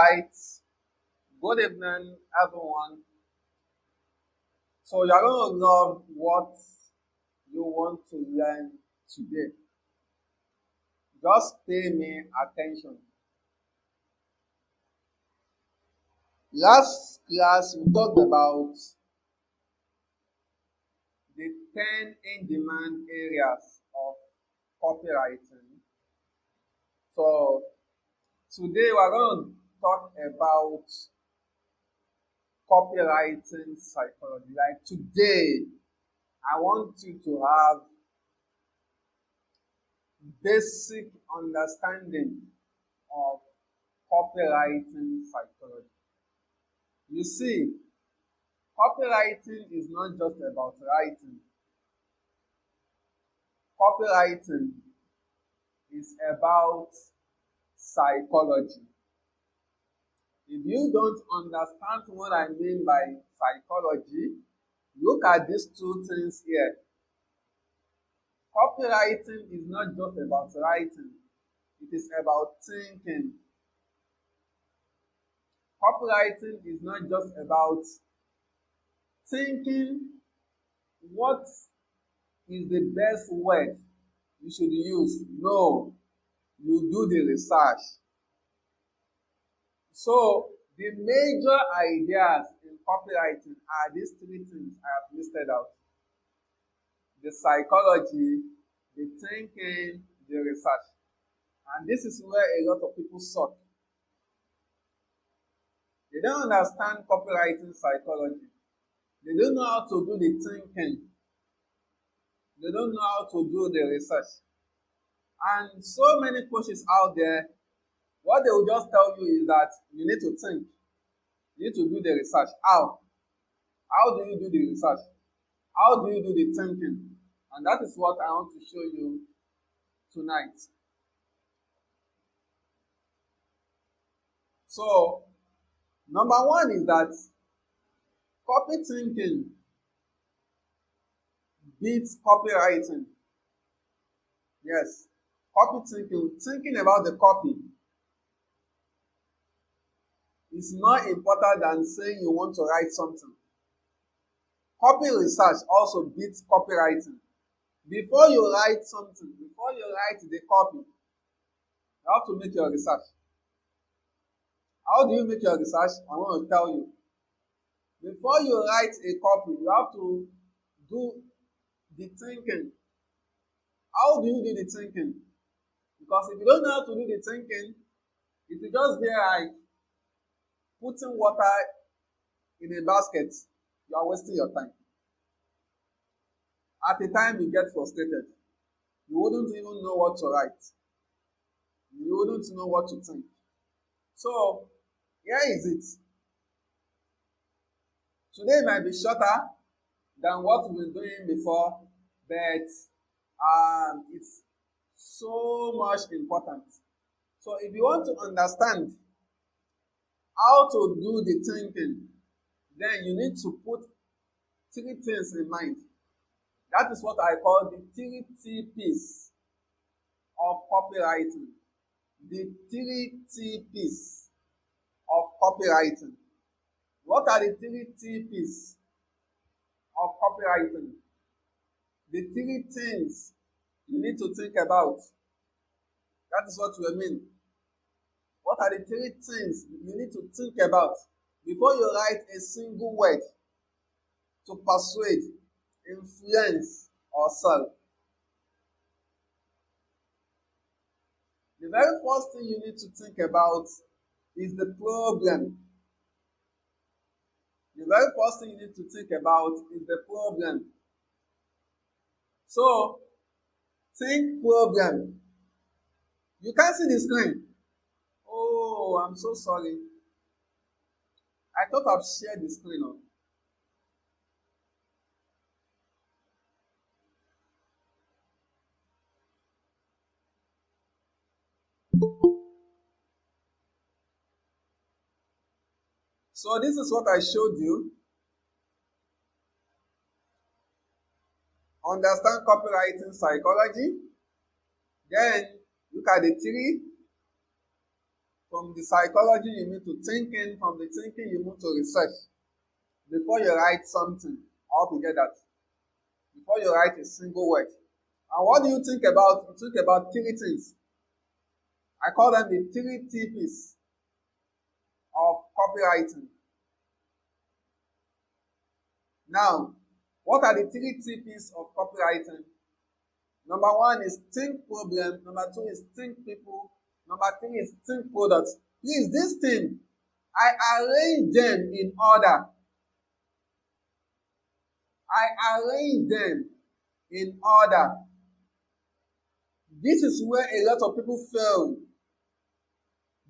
right. Good evening, everyone. So you're going to love what you want to learn today. Just pay me attention. Last class, we talked about the 10 in-demand areas of copywriting. So today, we're going to talk about copywriting psychology. Like today, I want you to have basic understanding of copywriting psychology. You see, copywriting is not just about writing. Copywriting is about psychology. If you don't understand what I mean by psychology, look at these two things here. Copywriting is not just about writing, it is about thinking. Copywriting is not just about thinking what is the best word you should use. No, you do the research. So, the major ideas in copywriting are these three things I have listed out: the psychology, the thinking, the research. And this is where a lot of people suck. They don't understand copywriting psychology. They don't know how to do the thinking. They don't know how to do the research. And so many coaches out there, what they will just tell you is that you need to think. You need to do the research. How? How do you do the research? How do you do the thinking? And that is what I want to show you tonight. So, number one is that copy thinking beats copywriting. Yes, copy thinking about the copy is more important than saying you want to write something. Copy research also beats copywriting. Before you write something, before you write the copy, you have to make your research. How do you make your research? I'm going to tell you. Before you write a copy, you have to do the thinking. How do you do the thinking? Because if you don't know how to do the thinking, if you just be like putting water in a basket, you are wasting your time. At the time you get frustrated, you wouldn't even know what to write. You wouldn't know what to think. So, here is it. Today might be shorter than what we've been doing before, but it's so much important. So, if you want to understand how to do the thinking, then you need to put three things in mind. That is what I call the 3 T's of copywriting. The 3 T's of copywriting. What are the 3 T's of copywriting? The 3 things you need to think about. That is what we mean. What are the 3 things you need to think about before you write a single word to persuade, influence, or sell? The very first thing you need to think about is the problem. The very first thing you need to think about is the problem. So, think problem. You can't see the screen. Oh, I'm so sorry. I thought I've shared the screen on. So this is what I showed you. Understand copywriting psychology. Then look at the 3 From the psychology, you move to thinking. From the thinking, you move to research. Before you write something, I hope you get that. Before you write a single word. And what do you think about? You think about three things. I call them the three TPs of copywriting. Now, what are the three TPs of copywriting? Number one is think problem. Number two is think people. Number three is think products. Please, this thing, I arrange them in order. I arrange them in order. This is where a lot of people fail.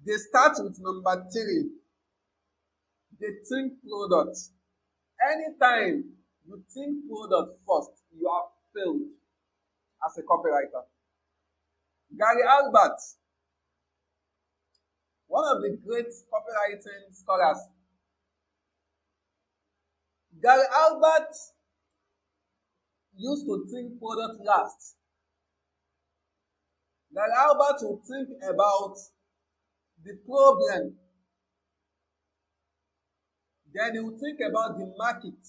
They start with number three. They think product. Anytime you think product first, you have failed as a copywriter. Gary Albert, one of the great copywriting scholars, Gary Albert used to think product last. Gary Albert will think about the problem. Then he will think about the market.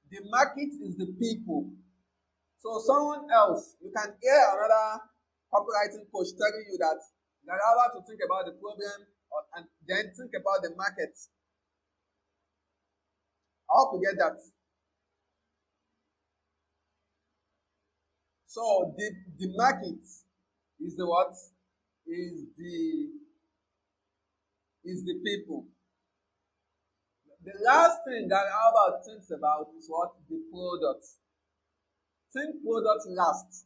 The market is the people. So someone else, you can hear another copywriting coach telling you that Gary Albert will think about the problem and then think about the market. I hope you get that. So the market is the what? Is the people. The last thing that Albert thinks about is what? The product. Think product last.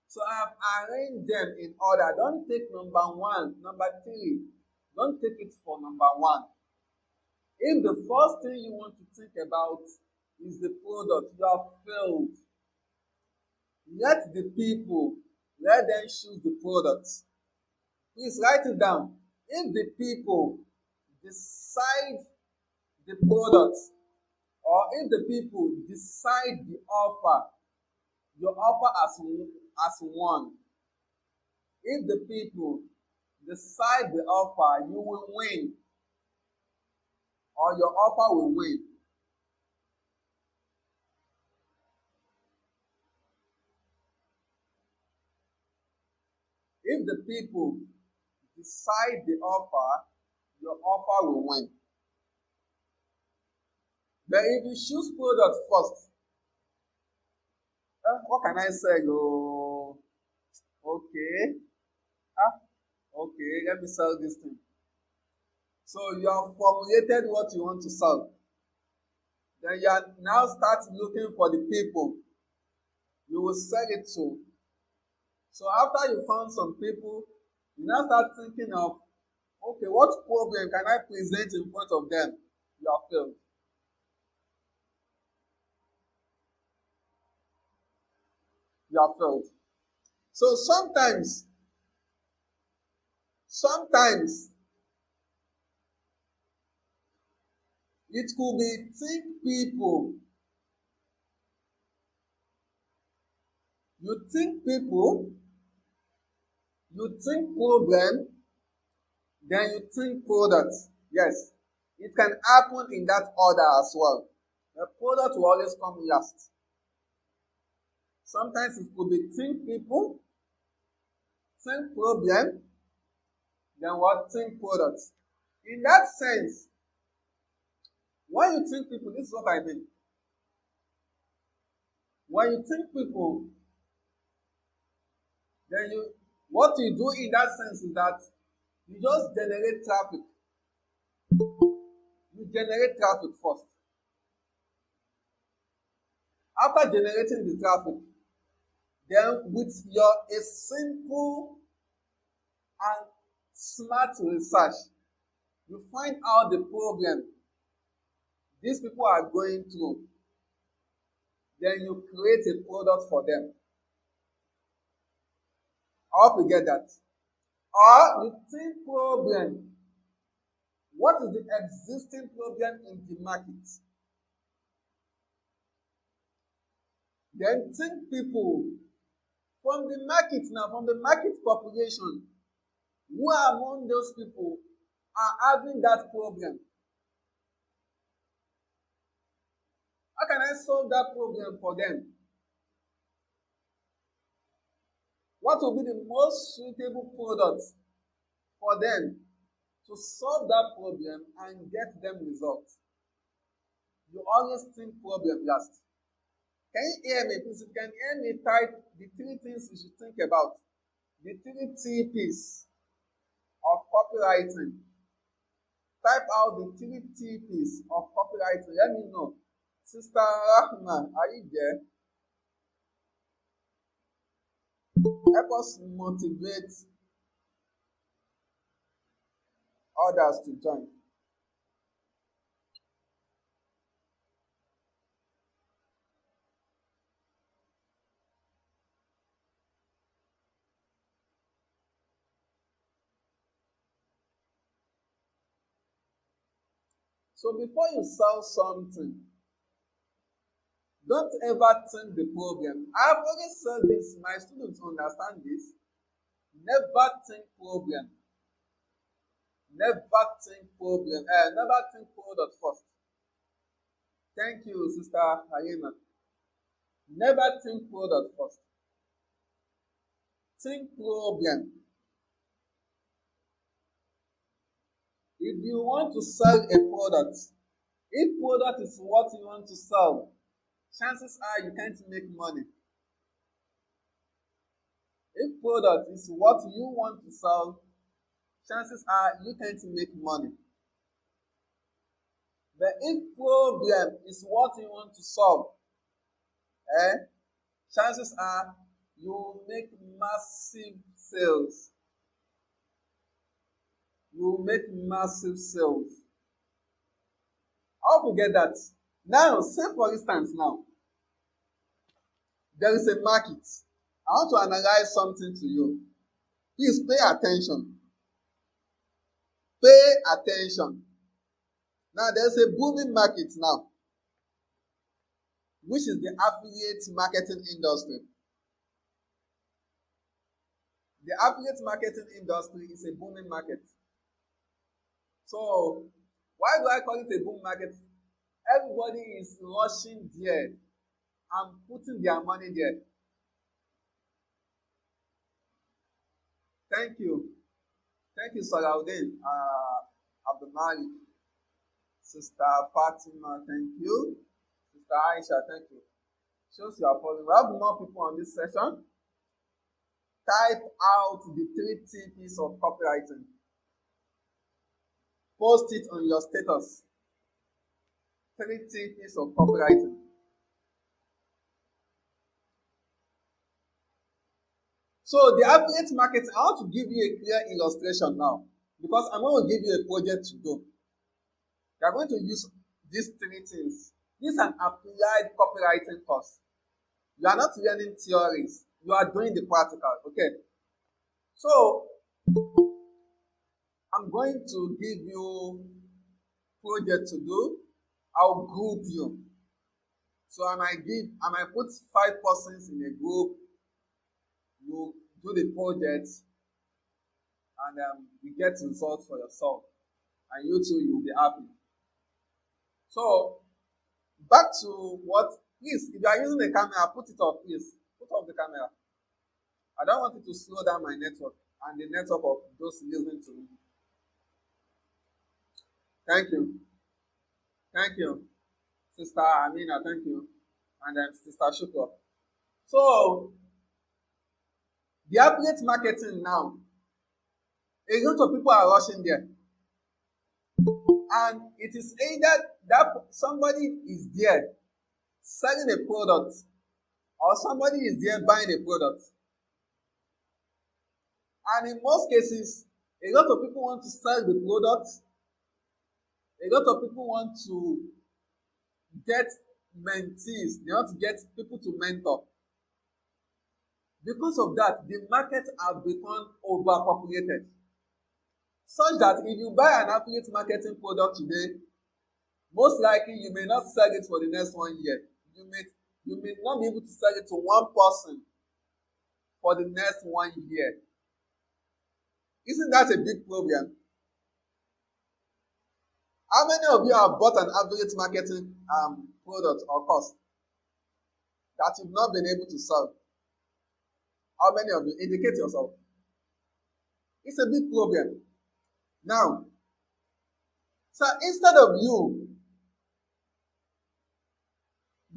So I have arranged them in order. Don't take number one, number three. Don't take it for number one. If the first thing you want to think about is the product, you have failed. Let the people, let them choose the product. Please write it down. If the people decide the product, or if the people decide the offer, your offer as one. If the people decide the offer, you will win, or your offer will win. If the people decide the offer, your offer will win. But if you choose product first, what can I say? Oh, okay. Okay, let me sell this thing. So you have formulated what you want to sell. Then you are now start looking for the people you will sell it to. So after you found some people, you now start thinking of, okay, what problem can I present in front of them? You have failed. You have failed. So sometimes it could be think people. You think people, you think problem, then you think product. Yes, it can happen in that order as well. The product will always come last. Sometimes it could be think people, think problem, then what? Think product. In that sense, when you think people, this is what I mean. When you think people, then what you do in that sense is that you just generate traffic. You generate traffic first. After generating the traffic, then with a simple and smart research, you find out the problem these people are going through. Then you create a product for them. I hope you get that. Or you think problem. What is the existing problem in the market? Then think people. From the market now, from the market population, Who among those people are having that problem? How can I solve that problem for them? What will be the most suitable product for them to solve that problem and get them results? You always think problem last. Can you hear me? Please, if you can hear me, type the three things you should think about. The three TPs of copywriting. Type out the three TPs of copywriting. Let me know. Sister Rahma, are you there? Help us motivate others to join. So before you sell something, don't ever think the problem. I've always said this, my students understand this. Never think problem. Never think problem. Never think product first. Thank you, Sister Halima. Never think product first. Think problem. If you want to sell a product, if product is what you want to sell, chances are you can't make money. If product is what you want to sell, chances are you can't make money. But if problem is what you want to solve, chances are you will make massive sales. You will make massive sales. I hope you get that. Now, say for instance now, there is a market. I want to analyze something to you. Please pay attention. Pay attention. Now, there's a booming market now, which is the affiliate marketing industry. The affiliate marketing industry is a booming market. So, why do I call it a boom market? Everybody is rushing there and putting their money there. Thank you. Thank you, Salaudin. Abdulmalik. Sister Fatima, thank you. Sister Aisha, thank you. Shows you are following. We have more people on this session. Type out the three TPs of copywriting. Post it on your status. Three TPs of copywriting. So the affiliate marketing, I want to give you a clear illustration now because I'm going to give you a project to do. You are going to use these three things. This is an applied copywriting course. You are not learning theories. You are doing the practical. Okay. So I'm going to give you project to do. I'll group you. So I might put 5 persons in a group. You do the project and you get results for yourself. And you too, you'll be happy. So back to what, please, if you are using the camera, put it off, please. Put off the camera. I don't want it to slow down my network and the network of those listening to me. Thank you. Thank you. Sister Amina, thank you. And then Sister Shukra. So, the affiliate marketing now, a lot of people are rushing there. And it is either that somebody is there selling a product or somebody is there buying a product. And in most cases, a lot of people want to sell the product. A lot of people want to get mentees. They want to get people to mentor. Because of that, the market has become overpopulated. Such that if you buy an affiliate marketing product today, most likely you may not sell it for the next 1 year. You may not be able to sell it to one person for the next 1 year. Isn't that a big problem? How many of you have bought an affiliate marketing product or course that you've not been able to sell? How many of you? Indicate yourself. It's a big problem. Now, so instead of you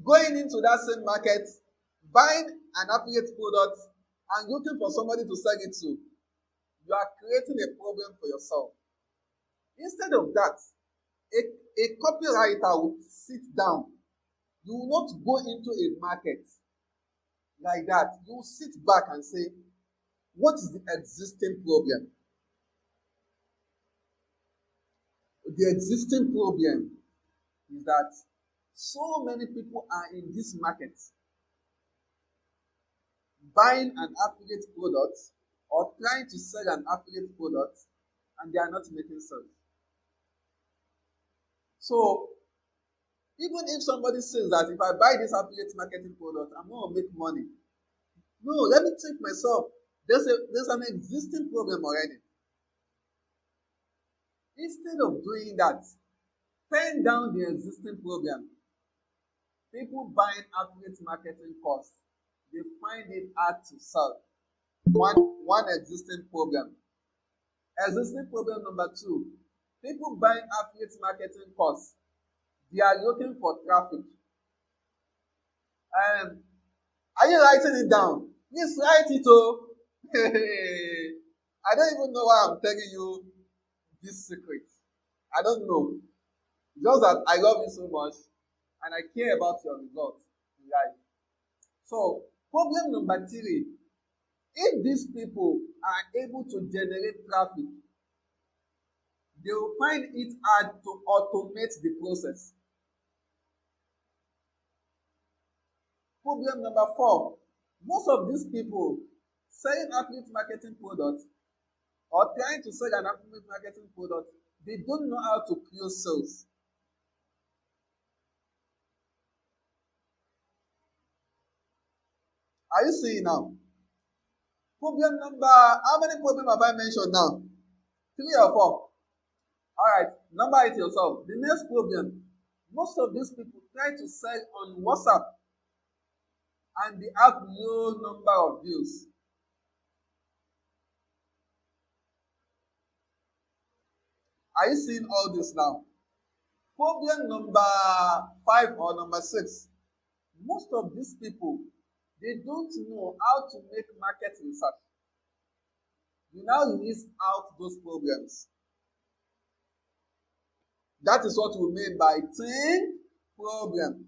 going into that same market, buying an affiliate product and looking for somebody to sell it to, you are creating a problem for yourself. Instead of that, a copywriter will sit down. You will not go into a market like that. You will sit back and say, what is the existing problem? The existing problem is that so many people are in this market buying an affiliate product or trying to sell an affiliate product and they are not making sense. So even if somebody says that if I buy this affiliate marketing product, I'm going to make money. No, let me think myself. There's an existing problem already. Instead of doing that, pen down the existing problem. People buying affiliate marketing course, they find it hard to solve. One existing problem. Existing problem number 2, people buying affiliate marketing course, they are looking for traffic. Are you writing it down? Please write it. Oh. I don't even know why I'm telling you this secret. I don't know. Just that I love you so much and I care about your results in life. So, problem number 3, if these people are able to generate traffic, they will find it hard to automate the process. Problem number 4, most of these people selling affiliate marketing products or trying to sell an affiliate marketing product, they don't know how to close sales. Are you seeing now? Problem number, how many problems have I mentioned now? 3 or 4? Alright, number it yourself. The next problem, most of these people try to sell on WhatsApp and they have low number of views. Are you seeing all this now? Problem number 5 or number 6, most of these people, they don't know how to make market research. You now list out those problems. That is what we mean by think problem.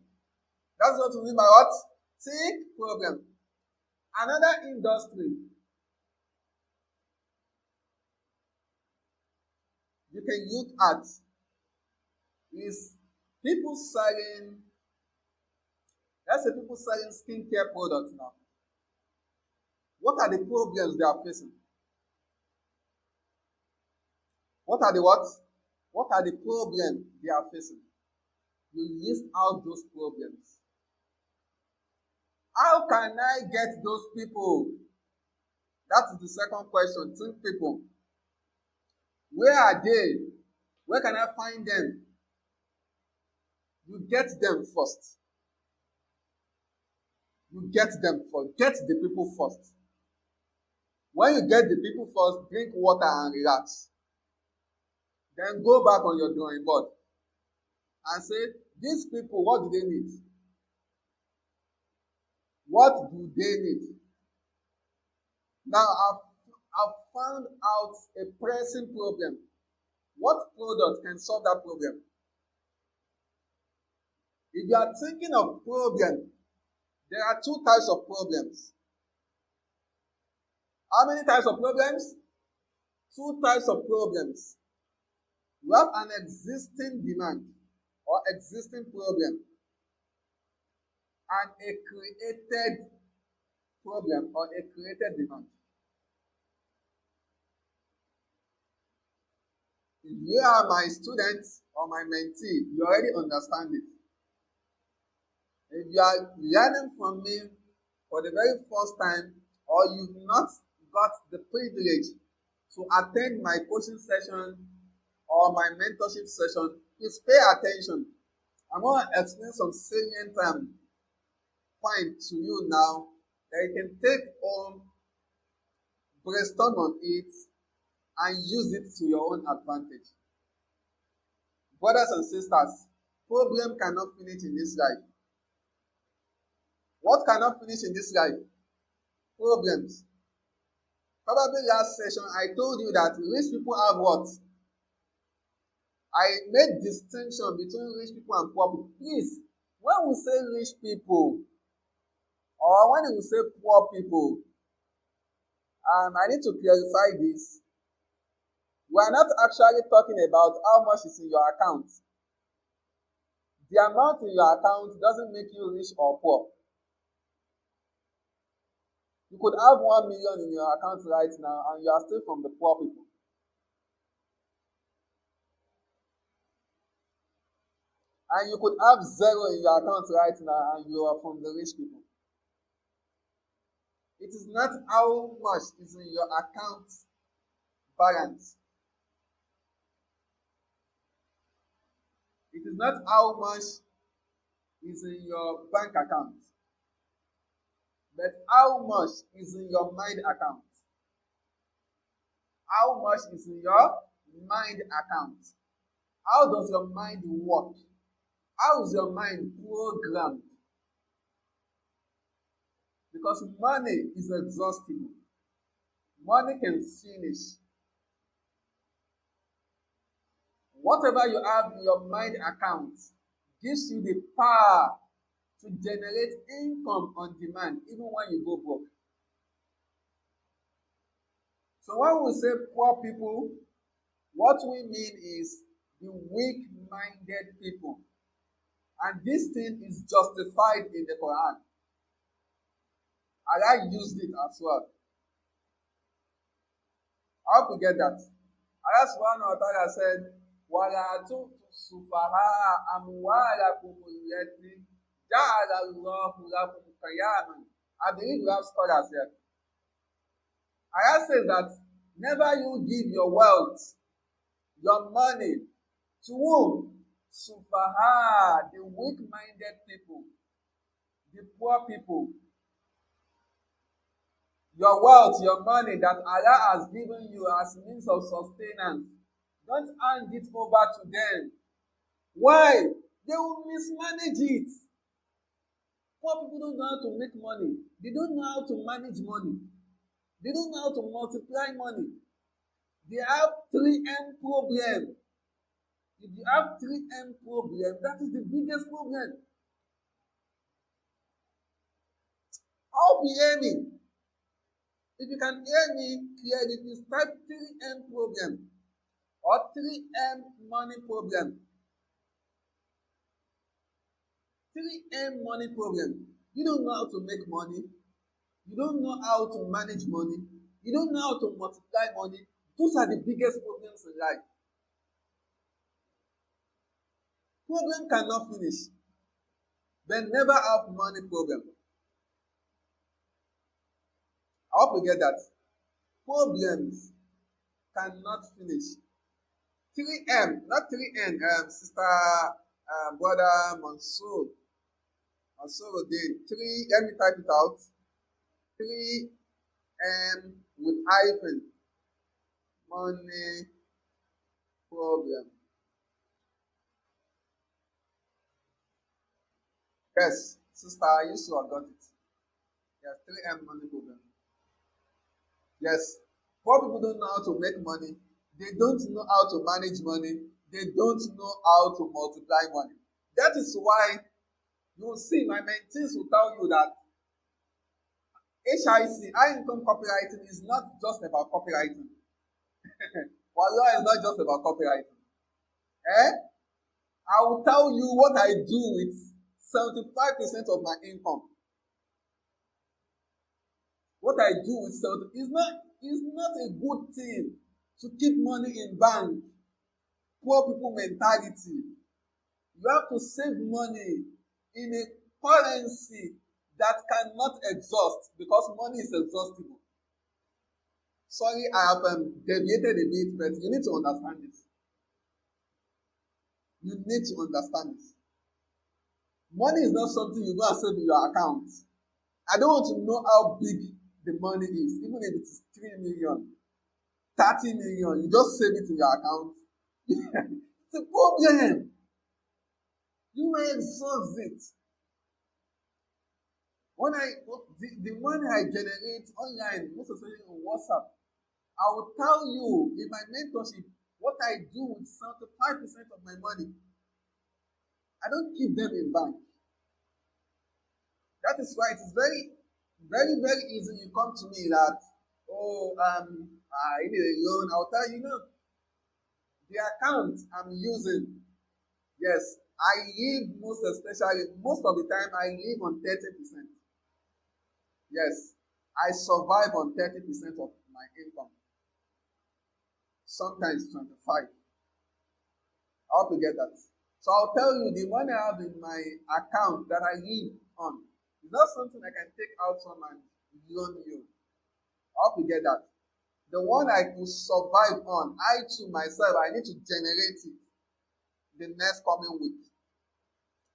That's what we mean by what? Think problem. Another industry you can look at is people selling, let's say people selling skincare products now. What are the problems they are facing? What are the what? What are the problems they are facing? You list out those problems. How can I get those people? That is the second question. Think people. Where are they? Where can I find them? You get them first. You get them first. Get the people first. When you get the people first, drink water and relax. Then go back on your drawing board and say, these people, what do they need? What do they need? Now, I've found out a pressing problem. What product can solve that problem? If you are thinking of problem, there are 2 types of problems. How many types of problems? 2 types of problems. You have an existing demand or existing problem and a created problem or a created demand. If you are my student or my mentee, you already understand it. If you are learning from me for the very first time or you've not got the privilege to attend my coaching session or my mentorship session, please pay attention. I'm going to explain some salient point to you now that you can take home, brainstorm on it, and use it to your own advantage. Brothers and sisters, problem cannot finish in this life. What cannot finish in this life? Problems. Probably last session I told you that rich people have what? I made distinction between rich people and poor people. Please, when we say rich people or when we say poor people, I need to clarify this. We are not actually talking about how much is in your account. The amount in your account doesn't make you rich or poor. You could have 1 million in your account right now and you are still from the poor people. And you could have 0 in your account right now and you are from the rich people. It is not how much is in your account balance. It is not how much is in your bank account, but how much is in your mind account. How much is in your mind account? How does your mind work? How is your mind programmed? Because money is exhaustible. Money can finish. Whatever you have in your mind account gives you the power to generate income on demand, even when you go broke. So when we say poor people, what we mean is the weak-minded people. And this thing is justified in the Quran. Allah used it as well. I hope you get that. Allah subhanahu wa ta'ala said, وَلَا تُؤْتُوا السُّفَهَاءَ أَمْوَالَكُمُ الَّتِي جَعَلَ اللَّهُ لَكُمْ قِيَامًا. I believe we have scholars here. Allah says that never you give your wealth, your money, to whom? Sufaha, the weak-minded people, the poor people. Your wealth, your money that Allah has given you as means of sustenance, don't hand it over to them. Why? They will mismanage it. Poor people don't know how to make money. They don't know how to manage money. They don't know how to multiply money. They have 3M problem. If you have 3M problem, that is the biggest problem. I'll be aiming. If you can hear me clearly, please type 3M problem or 3M money problem. 3M money problem. You don't know how to make money. You don't know how to manage money. You don't know how to multiply money. Those are the biggest problems in life. Problem cannot finish. They never have money problem. I hope you get that. Problems cannot finish. 3M, not 3N, sister, brother Mansour did. 3, let me type it out. 3M with hyphen. Money problem. Yes, sister, you saw got it. Yes, 3M money problem. Yes, poor people don't know how to make money. They don't know how to manage money. They don't know how to multiply money. That is why you will see my mentees will tell you that HIC, high income copywriting, is not just about copywriting. Wallah is not just about copywriting. I will tell you what I do with 75% of my income. What I do with 70% is not a good thing to keep money in bank. Poor people mentality. You have to save money in a currency that cannot exhaust, because money is exhaustible. Sorry, I have deviated a bit, but you need to understand this. You need to understand this. Money is not something you go and save in your account. I don't want to know how big the money is, even if it is 3 million, 30 million, you just save it in your account. It's a problem. You may exhaust it. When the money I generate online, most especially on WhatsApp, I will tell you in my mentorship what I do with 75% of my money. I don't keep them in bank. That is why it is very, very, very easy. You come to me that, oh, I need a loan. I'll tell you, no, the account I'm using, yes, I live most of the time, I live on 30%. Yes, I survive on 30% of my income. Sometimes 25. I hope you get that. So I'll tell you, the money I have in my account that I live on is not something I can take out from and loan you. I hope you get that. The one I could survive on, I to myself, I need to generate it the next coming week.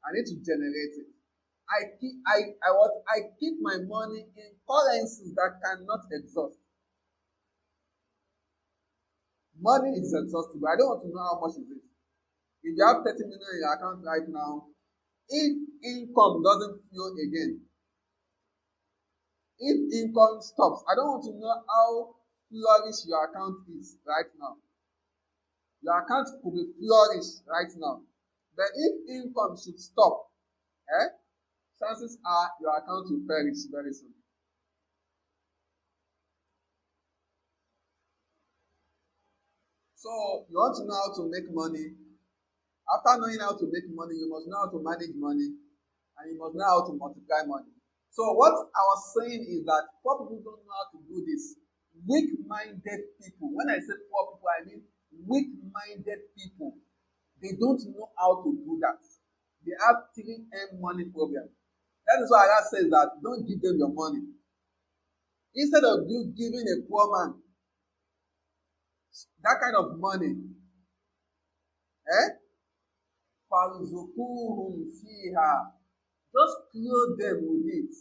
I need to generate it. I keep my money in currencies that cannot exhaust. Money is exhaustible. I don't want to know how much is it. If you have 30 million in your account right now, if income doesn't flow again, if income stops, I don't want to know how flourish your account is right now. Your account could be flourished right now. But if income should stop, chances are your account will perish very soon. So you want to know how to make money. After knowing how to make money, you must know how to manage money, and you must know how to multiply money. So what I was saying is that poor people don't know how to do this. Weak-minded people. When I say poor people, I mean weak-minded people. They don't know how to do that. They have 3M money problem. That is why Allah says that don't give them your money. Instead of you giving a poor man that kind of money, فَارْزُقُوهُمْ فِيهَا, just clothe them with it.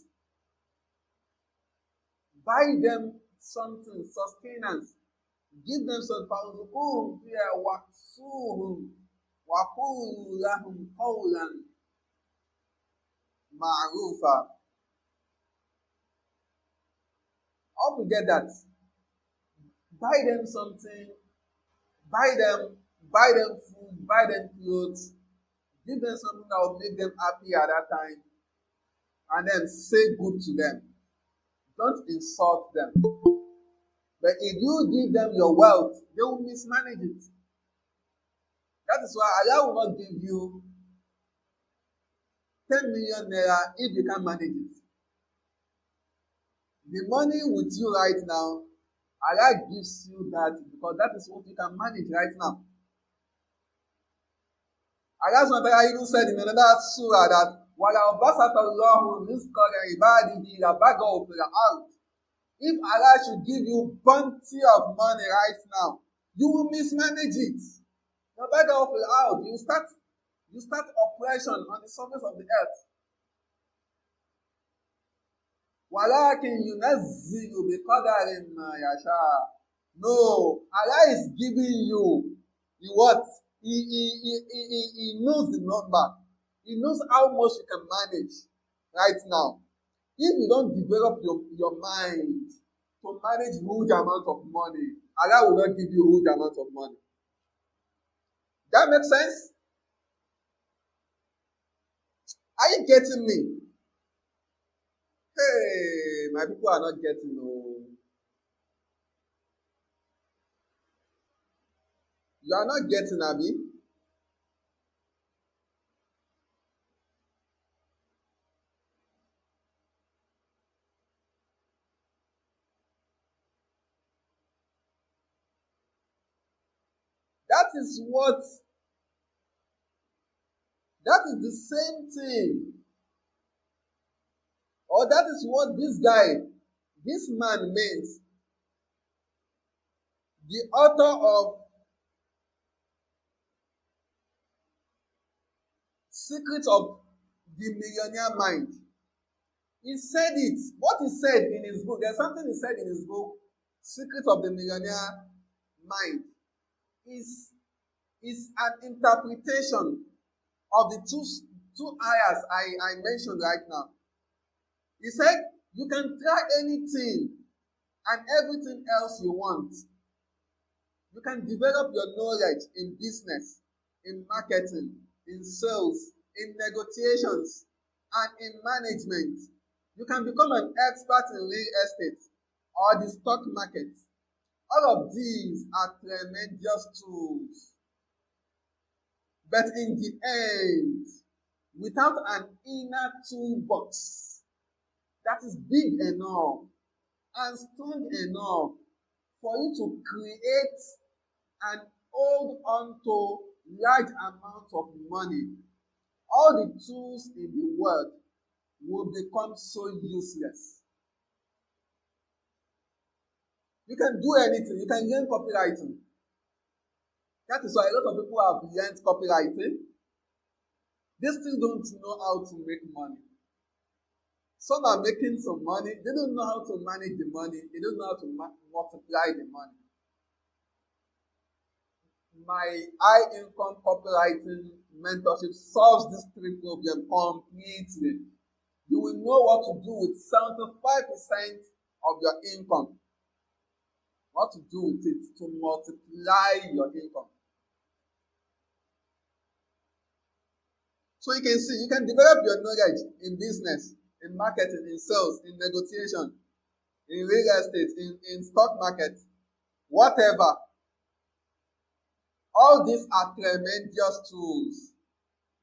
Buy them something, sustenance. Give them some فَارْزُقُوهُمْ فِيهَا وَاكْسُوهُمْ وَقُولُوا لَهُمْ قَوْلًا مَعْرُوفًا. How to get that? Buy them something, buy them food, buy them clothes, give them something that will make them happy at that time, and then say good to them. Don't insult them. But if you give them your wealth, they will mismanage it. That is why Allah will not give you 10 million naira if you can't manage it. The money with you right now, Allah gives you that because that is what you can manage right now. Allah SWT even said in another surah that وَلَوْ بَسَطَ اللَّهُ رِزْقَ لِعِبَادِهِ لَبَغَوْا فِي الْأَرْضِ. If Allah should give you plenty of money right now, you will mismanage it. لَبَغَوْا فِي الْأَرْضِ. You start oppression on the surface of the earth. وَلَكِنْ يُنَزِّلُ بِقَدَرٍ مَا يَشَاءُ. No, Allah is giving you the what? He knows the number. He knows how much you can manage right now. If you don't develop your mind to manage huge amount of money, Allah will not give you huge amount of money. That makes sense? Are you getting me? Hey, my people are not getting no. You are not getting, Abi. That is the same thing. Or that is what this man means The author of Secrets of the Millionaire Mind, he said it. What he said in his book, there's something he said in his book, Secrets of the Millionaire Mind, is an interpretation of the two ayahs I mentioned right now. He said, you can try anything and everything else you want. You can develop your knowledge in business, in marketing, in sales, in negotiations, and in management. You can become an expert in real estate or the stock market. All of these are tremendous tools. But in the end, without an inner toolbox that is big enough and strong enough for you to create and hold on to large amounts of money, all the tools in the world will become so useless. You can do anything. You can learn copywriting. That is why a lot of people have learned copywriting. They still don't know how to make money. Some are making some money. They don't know how to manage the money. They don't know how to multiply the money. My high income copywriting mentorship solves this three problems completely. You will know what to do with 75% of your income. What to do with it to multiply your income. So you can see, you can develop your knowledge in business, in marketing, in sales, in negotiation, in real estate, in stock market, whatever. All these are tremendous tools.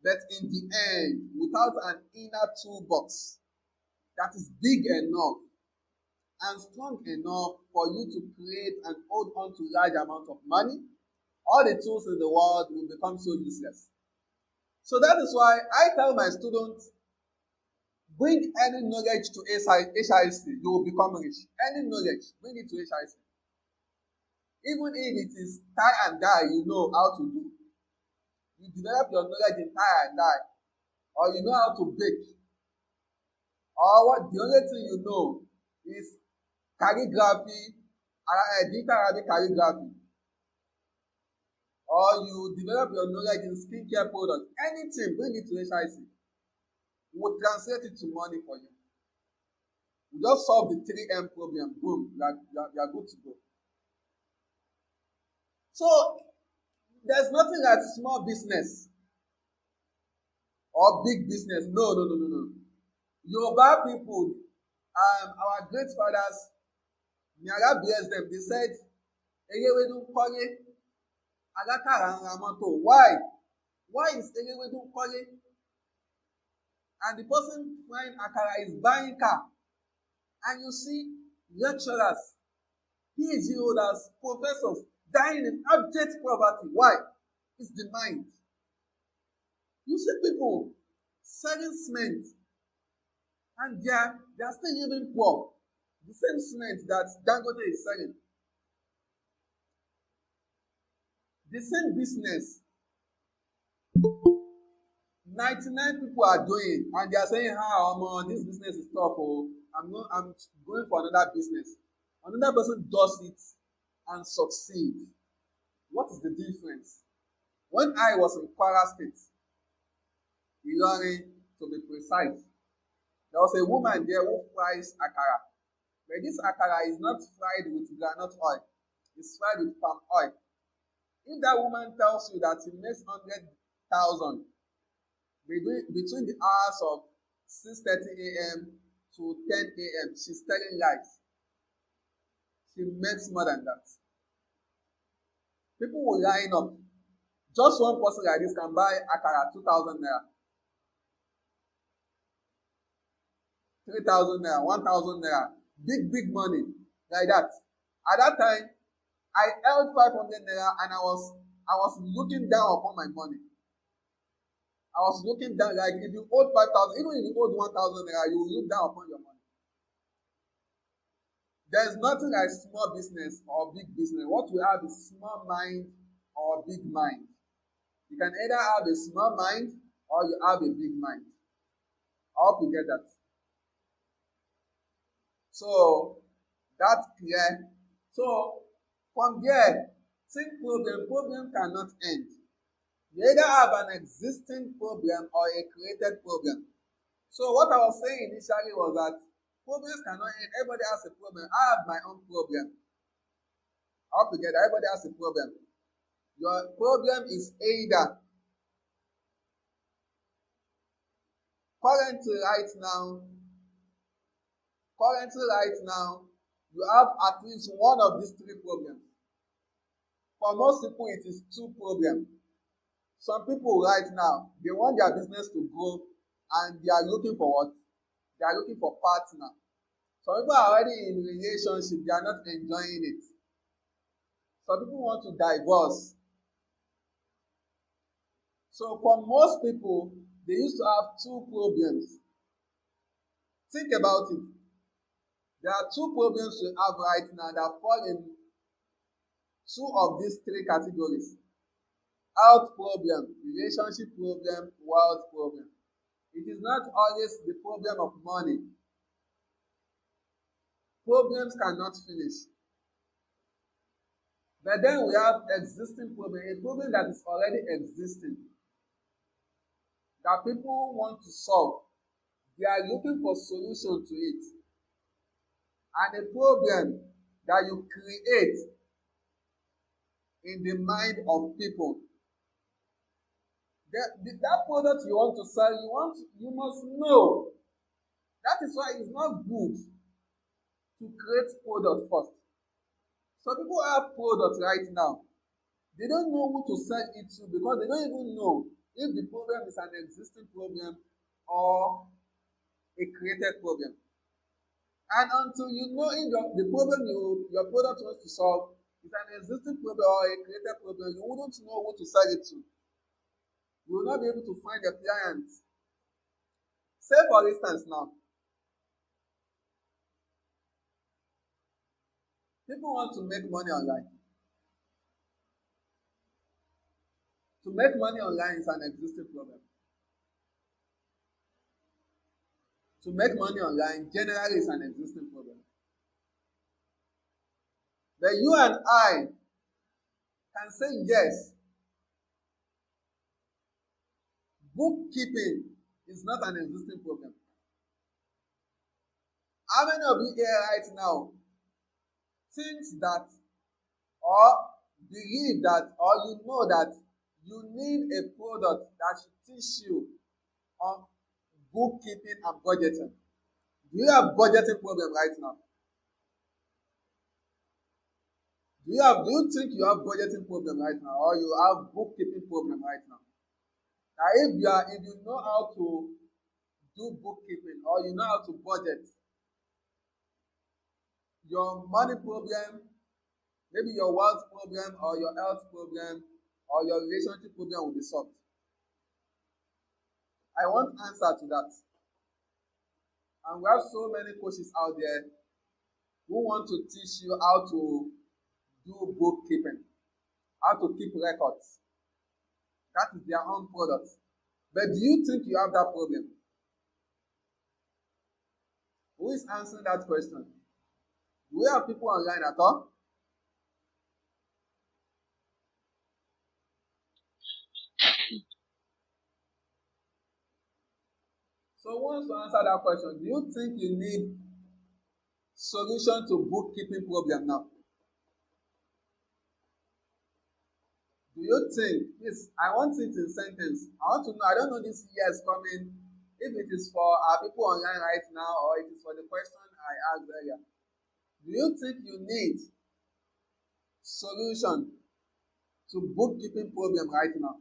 But in the end, without an inner toolbox that is big enough and strong enough for you to create and hold on to large amounts of money, all the tools in the world will become so useless. So that is why I tell my students, bring any knowledge to HIC, you will become rich. Any knowledge, bring it to HIC. Even if it is tie and dye, you know how to do. You develop your knowledge in tie and dye, or you know how to bake, or what the only thing you know is calligraphy, digital Arabic calligraphy, or you develop your knowledge in skincare products. Anything, bring it to HIC. We'll translate it to money for you. We just solve the 3M problem. Boom, you are good to go. So there's nothing like small business or big business. No. Yoruba people, our great fathers, may Allah bless them, they said, Eyewedu Kole, Agatara Ramoto. Why? Why is Eyewedu Kole? And the person frying akara is buying car. And you see lecturers, PhD holders, professors dying in abject poverty. Why? It's the mind. You see people selling cement and they are still living poor. The same cement that Dangote is selling. The same business 99 people are doing, and they are saying, this business is tough. I'm going for another business. Another person does it and succeeds. What is the difference? When I was in Kwara State, Ilorin to be precise, there was a woman there who fries akara. But this akara is not fried with groundnut oil. It's fried with palm oil. If that woman tells you that she makes 100,000 between the hours of 6:30 a.m. to 10 a.m., she's telling lies. She makes more than that. People will line up. Just one person like this can buy akara 2,000 naira, 3,000 naira, 1,000 naira. Big money like that. At that time, I held 500 naira and I was looking down upon my money. I was looking down, like if you owed 5,000, even if you owed 1,000 naira, you will look down upon your money. There's nothing like small business or big business. What we have is small mind or big mind. You can either have a small mind or you have a big mind. I hope you get that. So that's clear. So from there, think problem cannot end. You either have an existing problem or a created problem. So what I was saying initially was that problems cannot end. Everybody has a problem. I have my own problem. All together, everybody has a problem. Your problem is either currently right now, you have at least one of these three problems. For most people, it is two problems. Some people right now, they want their business to grow and they are looking for what? They are looking for partner. Some people are already in relationship, they are not enjoying it. Some people want to divorce. So for most people, they used to have two problems. Think about it. There are two problems we have right now that fall in two of these three categories. Health problem, relationship problem, wealth problem. It is not always the problem of money. Problems cannot finish. But then we have existing problem, a problem that is already existing, that people want to solve. They are looking for solution to it. And a problem that you create in the mind of people. That product you want to sell, you must know. That is why it's not good to create product first. Some people have products right now. They don't know who to sell it to because they don't even know if the problem is an existing problem or a created problem. And until you know if the problem your product wants to solve is an existing problem or a created problem, you wouldn't know who to sell it to. You will not be able to find a client. Say for instance now, people want to make money online. To make money online is an existing problem. To make money online generally is an existing problem. But you and I can say yes. Bookkeeping is not an existing problem. How many of you here right now think that or believe that or you know that you need a product that should teach you on bookkeeping and budgeting? Do you have budgeting problem right now? Do you think you have budgeting problem right now or you have bookkeeping problem right now? Now if you know how to do bookkeeping or you know how to budget, your money problem, maybe your wealth problem or your health problem or your relationship problem will be solved. I want answer to that. And we have so many coaches out there who want to teach you how to do bookkeeping, how to keep records. That is their own product. But do you think you have that problem? Who is answering that question? Do we have people online at all? So who wants to answer that question? Do you think you need solution to bookkeeping problem now? Do you think this? I want it in sentence. I want to know. I don't know this year is coming. If it is for our people online right now or it is for the question I asked earlier. Do you think you need solution to bookkeeping problem right now?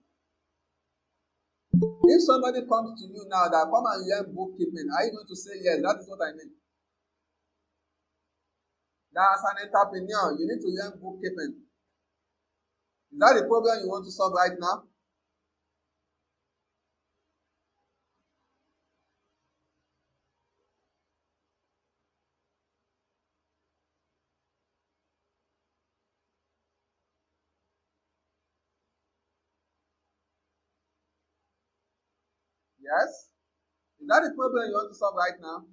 If somebody comes to you now that come and learn bookkeeping, are you going to say yes? That is what I mean. That as an entrepreneur, you need to learn bookkeeping. Is that the problem you want to solve right now? Yes? Is that the problem you want to solve right now?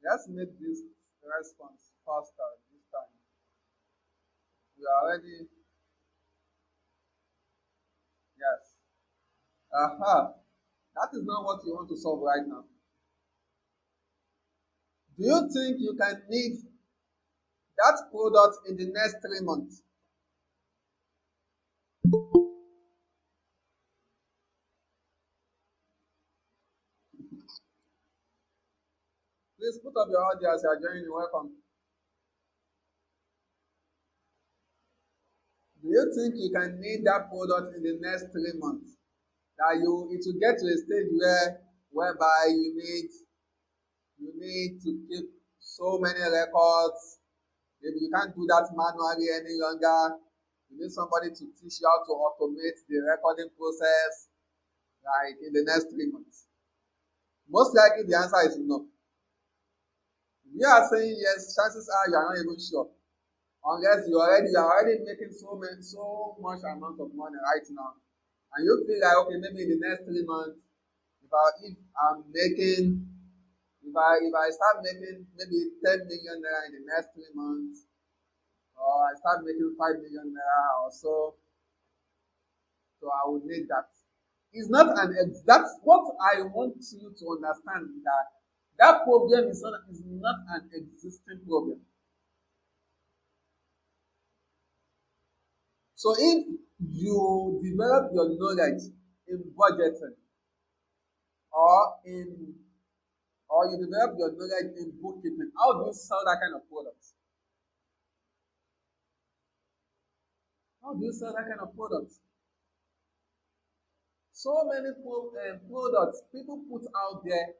Let's make this response faster this time. We are already, yes. Aha. That is not what you want to solve right now. Do you think you can need that product in the next 3 months? Please put up your audio as you are joining. Welcome. Do you think you can need that product in the next 3 months? That it will get to a stage whereby you need to keep so many records. Maybe you can't do that manually any longer. You need somebody to teach you how to automate the recording process, like in the next 3 months. Most likely the answer is no. If you are saying yes, chances are you are not even sure. Unless you are already making so much amount of money right now. And you feel like, okay, maybe in the next 3 months, if I'm making if I start making maybe 10 million naira in the next 3 months, or I start making 5 million naira or so, so I will need that. It's not that's what I want you to understand, that that problem is not an existing problem. So if you develop your knowledge in budgeting, or in or you develop your knowledge in bookkeeping, how do you sell that kind of product? How do you sell that kind of product? So many products people put out there,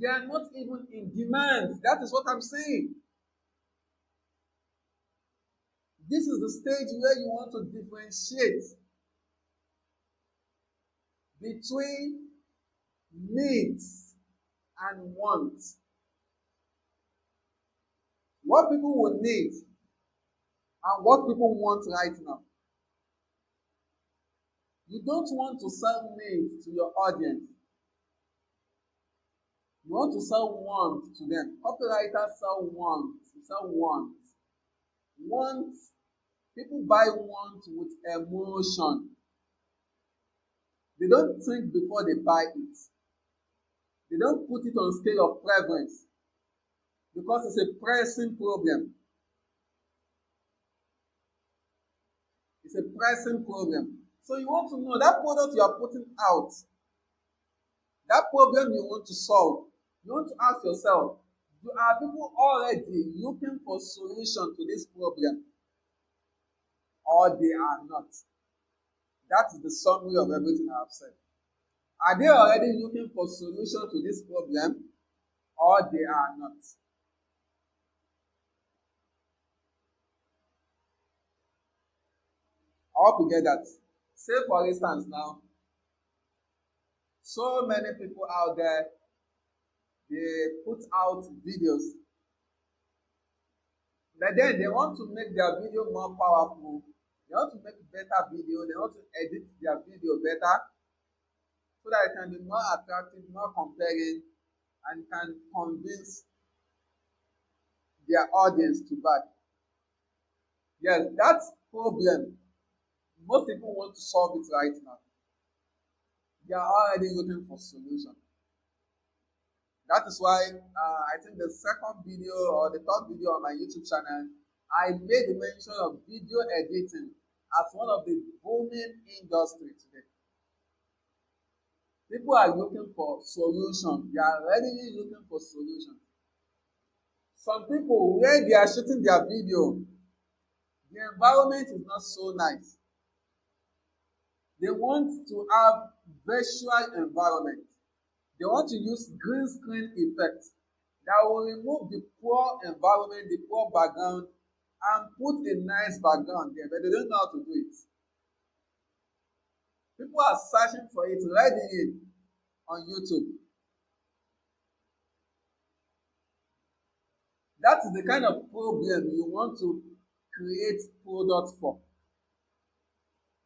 they are not even in demand. That is what I'm saying. This is the stage where you want to differentiate between needs and wants. What people will need and what people want right now. You don't want to sell needs to your audience. You want to sell wants to them. Copywriters sell wants. You sell wants. Wants, people buy wants with emotion. They don't think before they buy it. They don't put it on scale of preference because it's a pressing problem. It's a pressing problem. So you want to know that product you are putting out, that problem you want to solve. You want to ask yourself, are people already looking for solution to this problem, or they are not? That is the summary of everything I have said. Are they already looking for solution to this problem, or they are not? I hope you get that. Say for instance now, so many people out there, they put out videos, but then they want to make their video more powerful. They want to make better video. They want to edit their video better so that it can be more attractive, more compelling, and can convince their audience to buy. Yes, that problem, most people want to solve it right now. They are already looking for solution. That is why I think the second video or the third video on my YouTube channel, I made mention of video editing as one of the booming industry today. People are looking for solution. They are readily looking for solution. Some people, where they are shooting their video, the environment is not so nice. They want to have virtual environment. They want to use green screen effect that will remove the poor environment, the poor background, and put a nice background there, but they don't know how to do it. People are searching for it readily on YouTube. That is the kind of problem you want to create product for.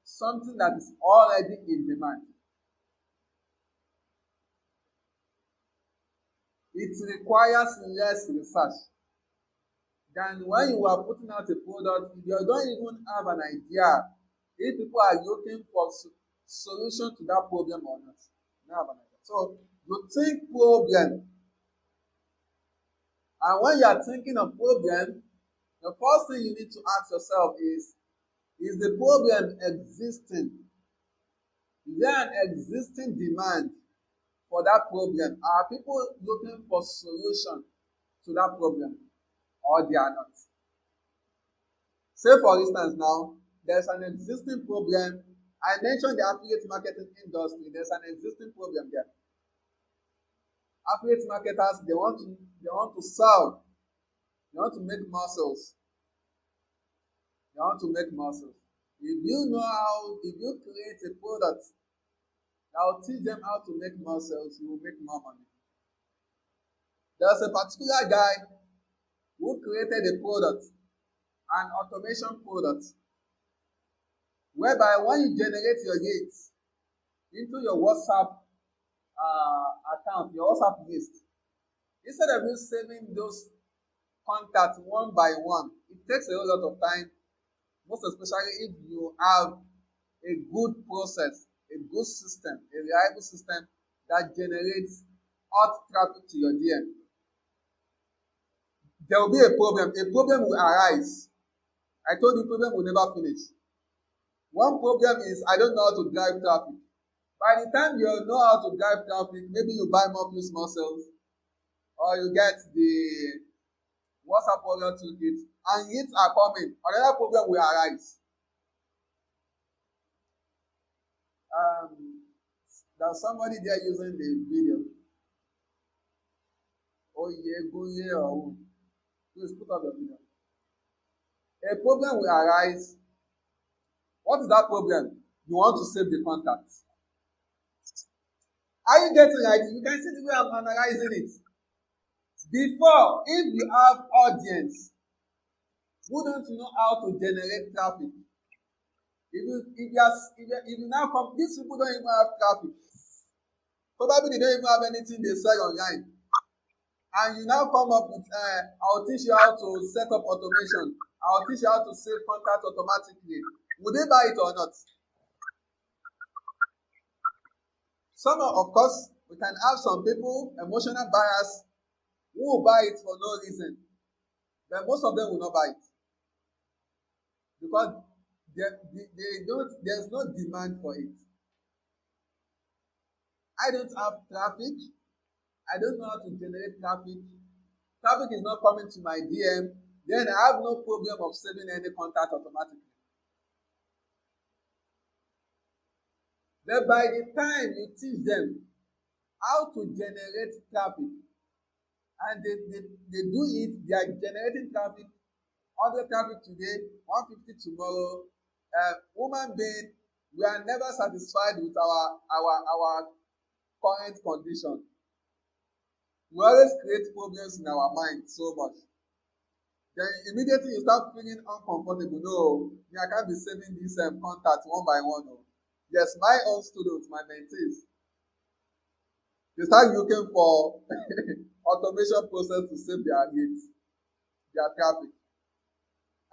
Something that is already in demand. It requires less research than when you are putting out a product. You don't even have an idea if people are looking for solution to that problem or not. You don't have an idea. So you think problem, and when you are thinking of problem, the first thing you need to ask yourself is the problem existing? Is there an existing demand for that problem? Are people looking for solution to that problem, or they are not? Say for instance now, there's an existing problem. I mentioned the affiliate marketing industry. There's an existing problem there. Affiliate marketers, they want to sell. They want to make muscles. They want to make muscles. If you create a product that will teach them how to make muscles, you will make more money. There's a particular guy who created a product, an automation product, whereby when you generate your leads into your WhatsApp account, your WhatsApp list, instead of you saving those contacts one by one, it takes a whole lot of time, most especially if you have a good process, a good system, a reliable system that generates hot traffic to your DM. There will be a problem. A problem will arise. I told you problem will never finish. One problem is I don't know how to drive traffic. By the time you know how to drive traffic, maybe you buy more fuse muscles, or you get the WhatsApp warrior toolkit, and hits are coming. Another problem will arise. There's somebody there using the video. Oh yeah, go here or who? Please put up the video. A problem will arise. What is that problem? You want to save the contact. Are you getting it? You can see the way I'm analyzing it. Before, if you have audience who don't know how to generate traffic, if you now come, these people don't even have traffic. Probably they don't even have anything they sell online. And you now come up with, I'll teach you how to set up automation. I'll teach you how to save contact automatically. Would they buy it or not? Of course, we can have some people, emotional buyers, who will buy it for no reason. But most of them will not buy it. Because there's no demand for it. I don't have traffic. I don't know how to generate traffic. Traffic is not coming to my DM. Then I have no problem of saving any contact automatically. Then by the time you teach them how to generate traffic, and they do it, they are generating traffic, 100 traffic today, 150 tomorrow. Human being, we are never satisfied with our current condition. We always create problems in our mind so much. Then immediately you start feeling uncomfortable. No, I can't be saving these contacts one by one. No. Yes, my own students, my mentees, they start looking for automation process to save their leads, their traffic.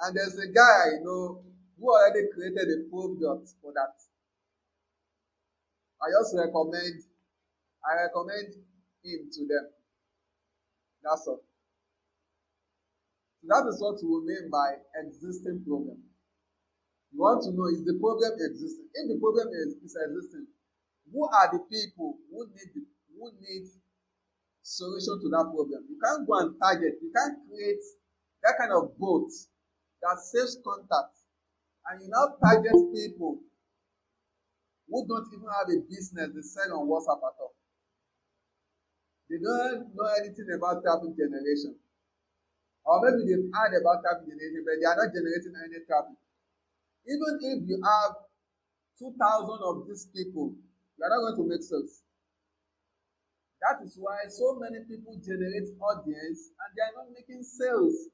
And there's a guy who already created a product for that. I recommend him to them. That's all. So that is what we mean by existing problem. You want to know, is the problem existing? If the problem is existing, who are the people who need solution to that problem? You can't go and target. You can't create that kind of bot that saves contact, and you now target people who don't even have a business they sell on WhatsApp at all. They don't know anything about traffic generation. Or maybe they've heard about traffic generation, but they are not generating any traffic. Even if you have 2,000 of these people, you are not going to make sales. That is why so many people generate audience and they are not making sales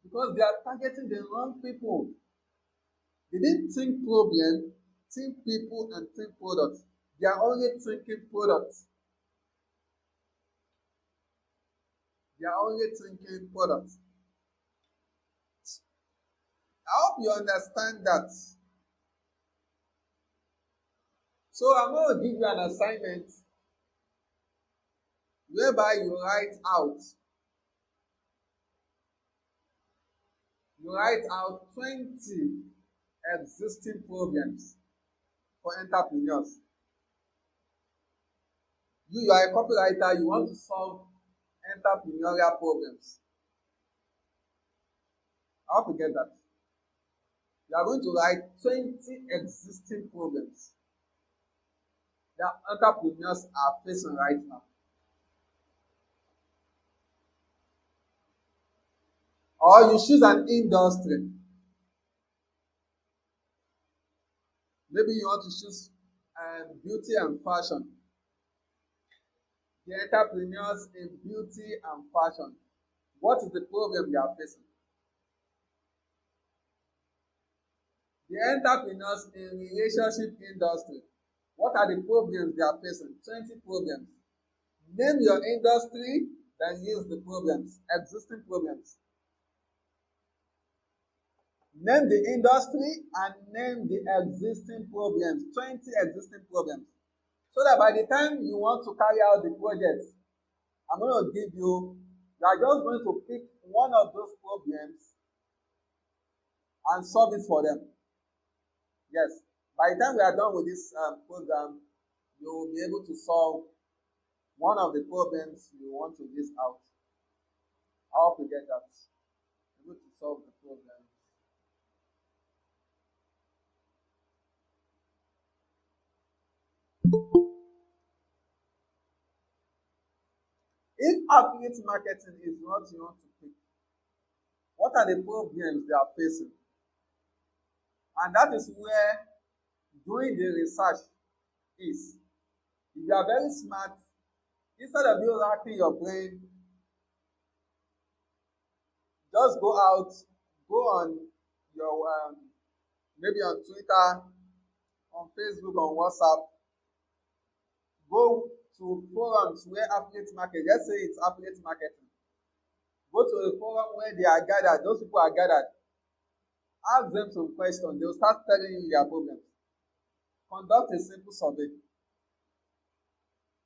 because they are targeting the wrong people. They didn't think problem, think people, and think products. They are only thinking products. They are only thinking products. I hope you understand that. So I'm going to give you an assignment whereby you write out 20 existing problems for entrepreneurs. You are a copywriter, you want to solve entrepreneurial problems. I hope you get that. You are going to write 20 existing problems that entrepreneurs are facing right now. Or you choose an industry. Maybe you want to choose beauty and fashion. The entrepreneurs in beauty and fashion. What is the problem they are facing? The entrepreneurs in relationship industry. What are the problems they are facing? 20 problems. Name your industry, then use the problems, existing problems. Name the industry and name the existing problems, 20 existing problems. So that by the time you want to carry out the project, I'm going to give you are just going to pick one of those problems and solve it for them. Yes. By the time we are done with this program, you will be able to solve one of the problems you want to list out. I hope you get that. Able to solve the problem. If affiliate marketing is what you want to pick, what are the problems they are facing? And that is where doing the research is. If you are very smart, instead of you racking your brain, just go out, go on your maybe on Twitter, on Facebook, on WhatsApp, go to forums where affiliate market, let's say it's affiliate marketing. Go to a forum where they are gathered, those people are gathered. Ask them some questions, they'll start telling you their problems. Conduct a simple survey.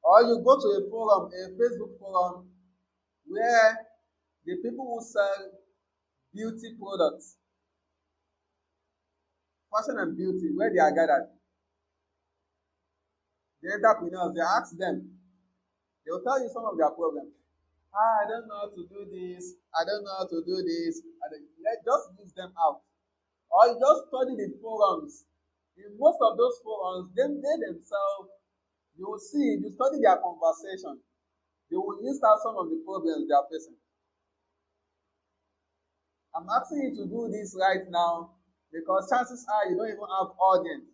Or you go to a forum, a Facebook forum, where the people who sell beauty products, fashion and beauty, where they are gathered. The entrepreneurs, they ask them, they will tell you some of their problems. I don't know how to do this, I don't know how to do this. Just use them out. Or you just study the forums. In most of those forums, they themselves, you will see, if you study their conversation, they will list out some of the problems they are facing. I'm asking you to do this right now because chances are you don't even have audience.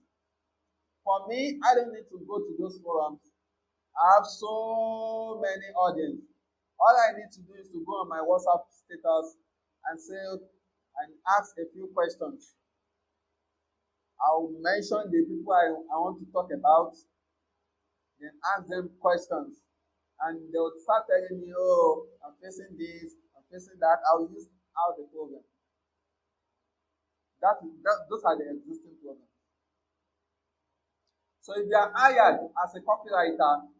For me, I don't need to go to those forums. I have so many audience. All I need to do is to go on my WhatsApp status and say and ask a few questions. I'll mention the people I want to talk about, then ask them questions. And they'll start telling me, oh, I'm facing this, I'm facing that. I'll use out the problem. Those are the existing problems. So if you are hired as a copywriter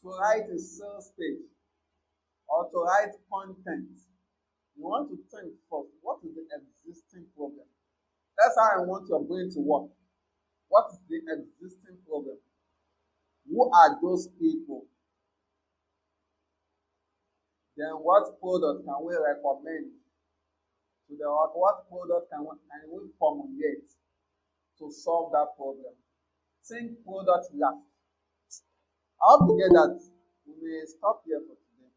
to write a sales page or to write content, you want to think first, what is the existing problem? That's how I want your brain to work. What is the existing problem? Who are those people? Then what product can we recommend to the world? What product can we formulate to solve that problem? Think product last. I hope you get that. We may stop here for today.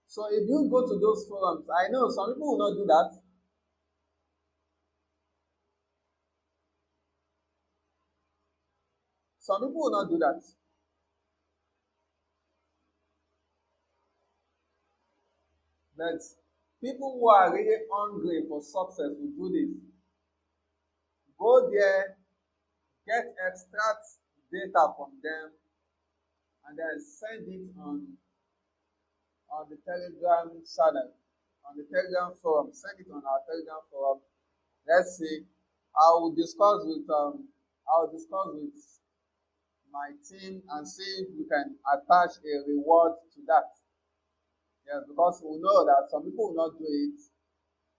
So if you go to those forums, I know some people will not do that. Some people will not do that. But people who are really hungry for success will do this. Go there, extract data from them, and then send it on the Telegram channel, on the Telegram forum. Send it on our Telegram forum. Let's see. I will discuss with my team and see if we can attach a reward to that. Yes, because we know that some people will not do it.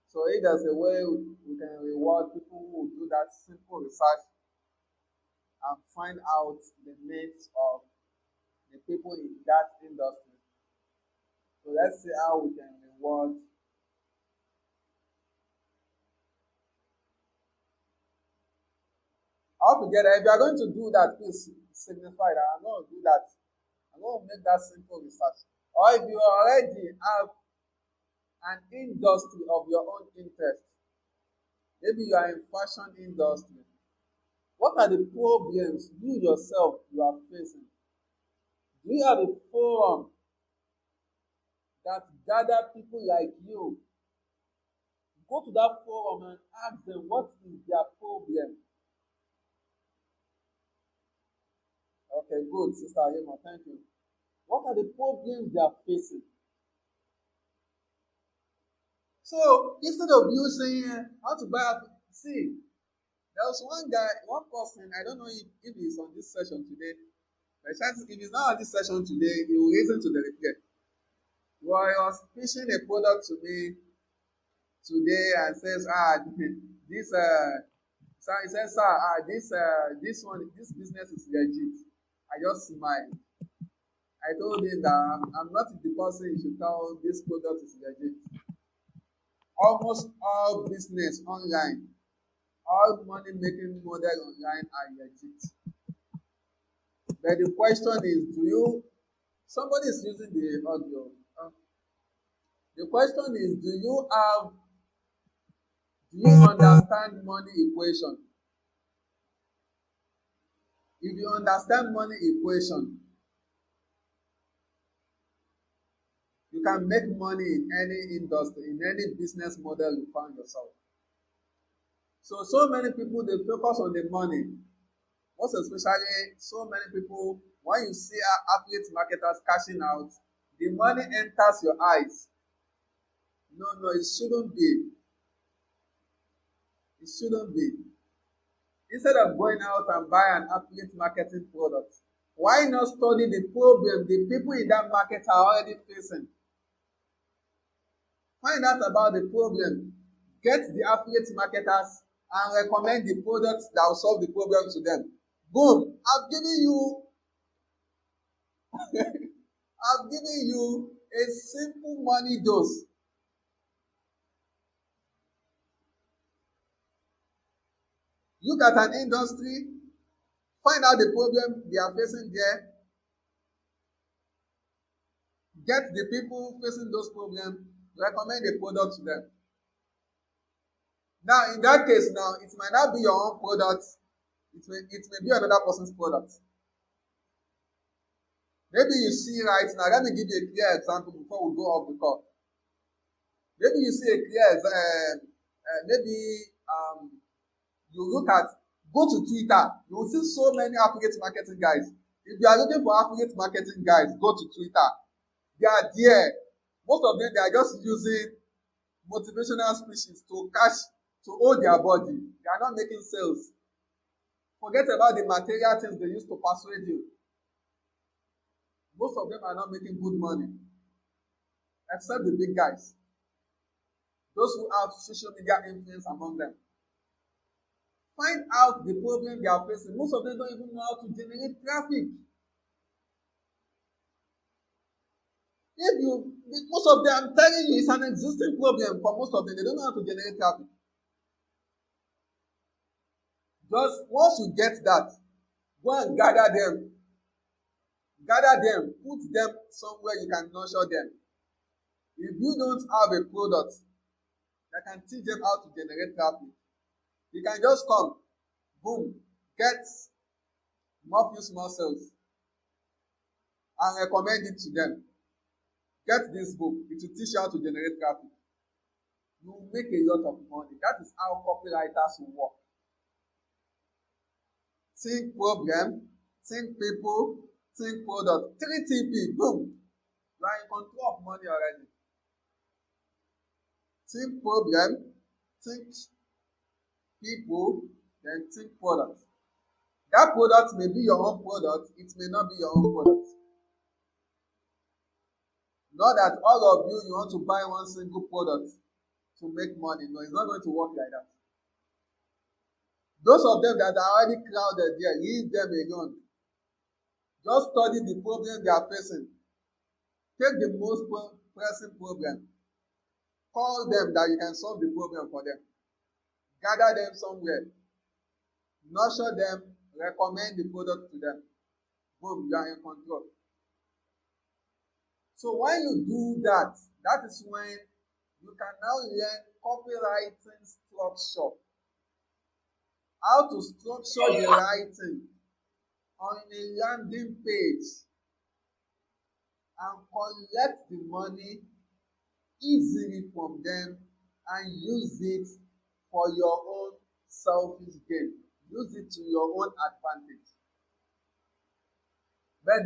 So if there's a way we can reward people who will do that simple research and find out the needs of the people in that industry. So let's see how we can reward. Altogether, if you are going to do that, please signify that I'm going to do that. I'm going to make that simple research. Or if you already have an industry of your own interest, maybe you are in fashion industry, what are the problems you yourself you are facing? Do you have a forum that gather people like you? Go to that forum and ask them what is their problem. Okay, good, Sister Ayema, thank you. What are the problems they are facing? So instead of you saying how to buy, see, there was one guy, one person, I don't know if he's on this session today, but if he's not on this session today, he will listen to the replay. Well, he was pitching a product to me today and says, this so he says, sir, this business is legit. I just smiled. I told him that I'm not the person you should tell this product is legit. Almost all business online, all money making model online are legit. But the question is, somebody is using the audio. The question is, do you understand money equation? If you understand money equation, you can make money in any industry, in any business model you find yourself. So many people, they focus on the money. Most especially, so many people, when you see affiliate marketers cashing out, the money enters your eyes. No, it shouldn't be. It shouldn't be. Instead of going out and buy an affiliate marketing product, why not study the problem the people in that market are already facing? Find out about the problem, get the affiliate marketers and recommend the products that will solve the problem to them. Boom! I've given you a simple money dose. Look at an industry, find out the problem they are facing there, get the people facing those problems, recommend a product to them. Now, in that case, it might not be your own product, it may be another person's product. Maybe you see right now, let me give you a clear example before we go off the call. Maybe you see a clear go to Twitter, you will see so many affiliate marketing guys. If you are looking for affiliate marketing guys, go to Twitter. They are there. Most of them, they are just using motivational speeches to hold their body. They are not making sales. Forget about the material things they use to persuade you. Most of them are not making good money, except the big guys. Those who have social media influence among them. Find out the problem they are facing. Most of them don't even know how to generate traffic. Most of them, I'm telling you, it's an existing problem for most of them. They don't know how to generate traffic. Just once you get that, go and gather them. Put them somewhere you can nurture them. If you don't have a product that can teach them how to generate traffic, you can just come, boom, get more few small sales, and recommend it to them. Get this book. It will teach you how to generate traffic. You will make a lot of money. That is how copywriters work. Think problem, think people, think product. 3TP, boom. You are in control of money already. Think problem, think people, then think product. That product may be your own product, it may not be your own product. Not that all of you want to buy one single product to make money. No, it's not going to work like that. Those of them that are already crowded there, leave them alone. Just study the problem they are facing. Take the most pressing problem. Call them that you can solve the problem for them. Gather them somewhere. Nurture them. Recommend the product to them. Boom, you are in control. So when you do that, that is when you can now learn copywriting structure. How to structure the writing on a landing page and collect the money easily from them and use it for your own selfish gain. Use it to your own advantage. But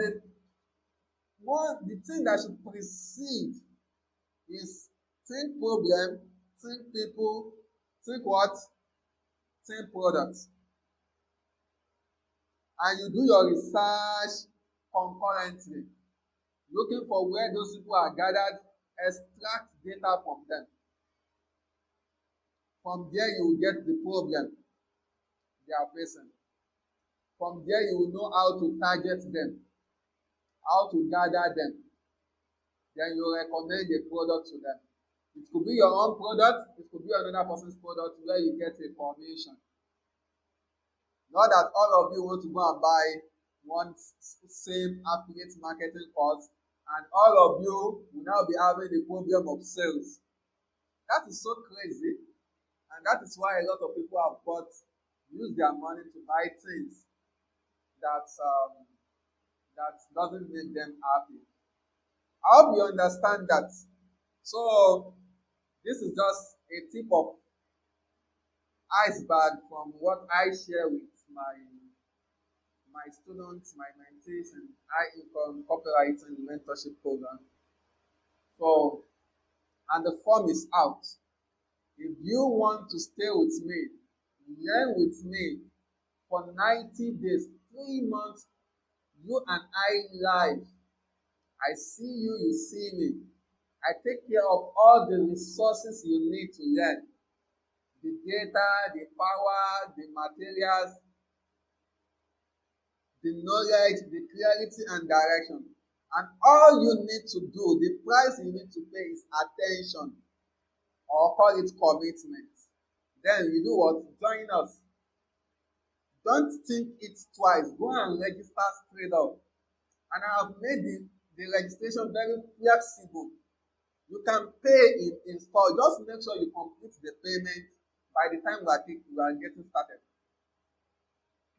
the thing that should precede is think problem, think people, think what? Think products. And you do your research concurrently, looking for where those people are gathered, extract data from them. From there, you will get the problem they are facing. From there, you will know how to target them, how to gather them. Then you recommend a product to them. It could be your own product, it could be another person's product where you get a commission. Not that all of you want to go and buy one same affiliate marketing course and all of you will now be having the problem of sales. That is so crazy, and that is why a lot of people have use their money to buy things that doesn't make them happy. I hope you understand that. So this is just a tip of iceberg from what I share with my students, my mentees, and high income copywriting mentorship program. So, and the form is out. If you want to stay with me, learn with me for 90 days, 3 months, you and I live. I see you, you see me. I take care of all the resources you need to learn. The data, the power, the materials, the knowledge, the clarity and direction. And all you need to do, the price you need to pay is attention, or call it commitment. Then you do what? Join us. Don't think it twice. Go and register straight up. And I have made the registration very flexible. You can pay in install. Just make sure you complete the payment by the time we are getting started.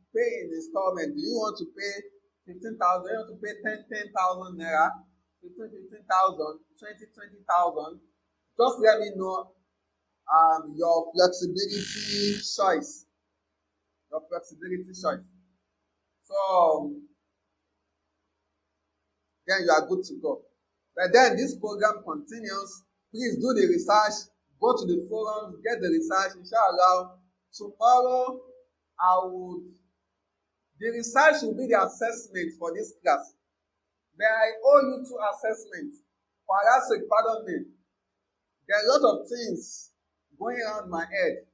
Pay in installment. Do you want to pay 15,000? Do you want to pay 10,000 naira? 15,000, 20,000. Just let me know your flexibility choice. Your flexibility choice. So then you are good to go. But then this program continues. Please do the research. Go to the forums, get the research. Inshallah, tomorrow the research will be the assessment for this class. But I owe you 2 assessments. For Allah's sake, pardon me. There are a lot of things going around my head.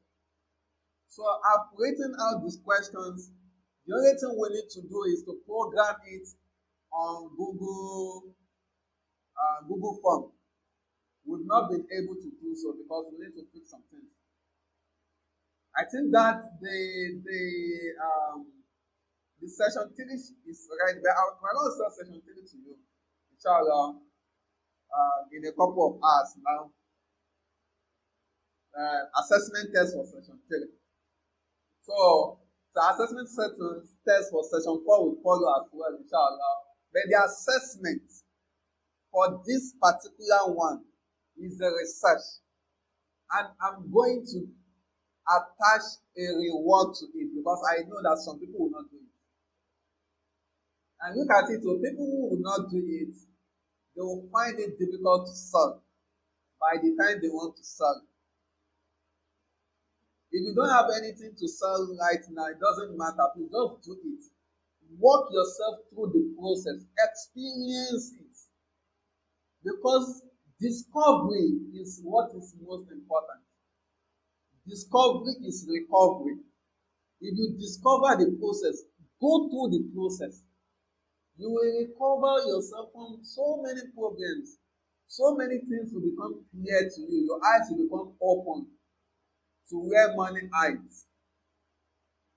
So I've written out these questions. The only thing we need to do is to program it on Google Form. We've not been able to do so because we need to fix some things. I think that the session 3 is right there. We're going to start session 3 to you, inshallah, in a couple of hours now. Assessment test for session 3. So So assessment test for session 4 will follow as well, inshallah. But the assessment for this particular one is a research. And I'm going to attach a reward to it because I know that some people will not do it. And look at it, so people who will not do it, they will find it difficult to solve by the time they want to solve. If you don't have anything to solve right now, it doesn't matter. Please just do it. Walk yourself through the process. Experience it. Because discovery is what is most important. Discovery is recovery. If you discover the process, go through the process. You will recover yourself from so many problems. So many things will become clear to you. Your eyes will become open to where money hides.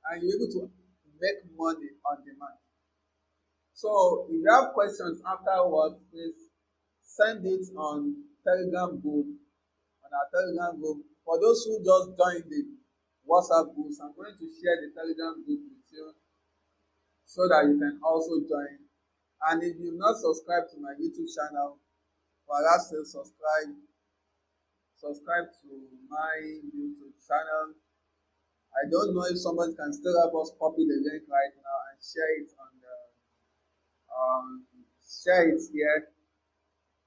And you're able to make money on demand. So if you have questions afterwards, please send it on Telegram group, on our Telegram group. For those who just joined the WhatsApp groups, I'm going to share the Telegram group with you so that you can also join. And if you've not subscribed to my YouTube channel, for that still subscribe to my YouTube channel. I don't know if somebody can still help us copy the link right now and share it on the share it here.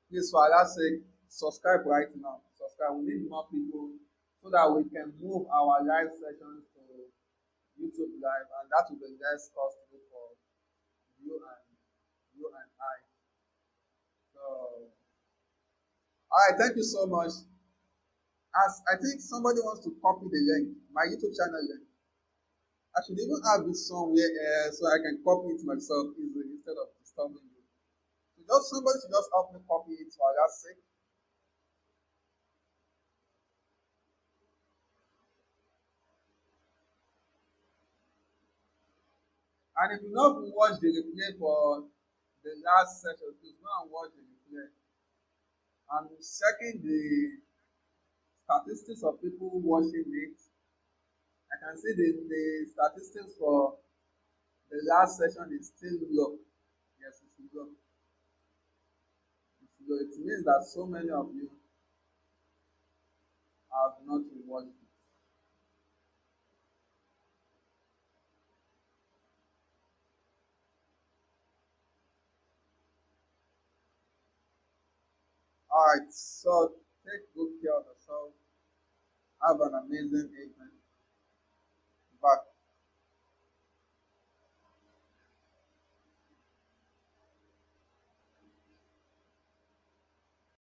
Please, for Allah's sake, subscribe right now. Subscribe. We need more people so that we can move our live sessions to YouTube Live, and that will be less costly for you and I. So, all right, thank you so much. As I think somebody wants to copy the link, my YouTube channel link. I should even have it somewhere so I can copy it myself easily instead of disturbing you. So just somebody should just help me copy it for Allah's sake. And if you not watch the replay for the last session, please go and watch the replay. I'm checking the statistics of people watching it. I can see the statistics for the last session is still low. Yes, it's low. It's low. It means that so many of you have not watched it. All right, so take good care of yourself. Have an amazing evening. Bye.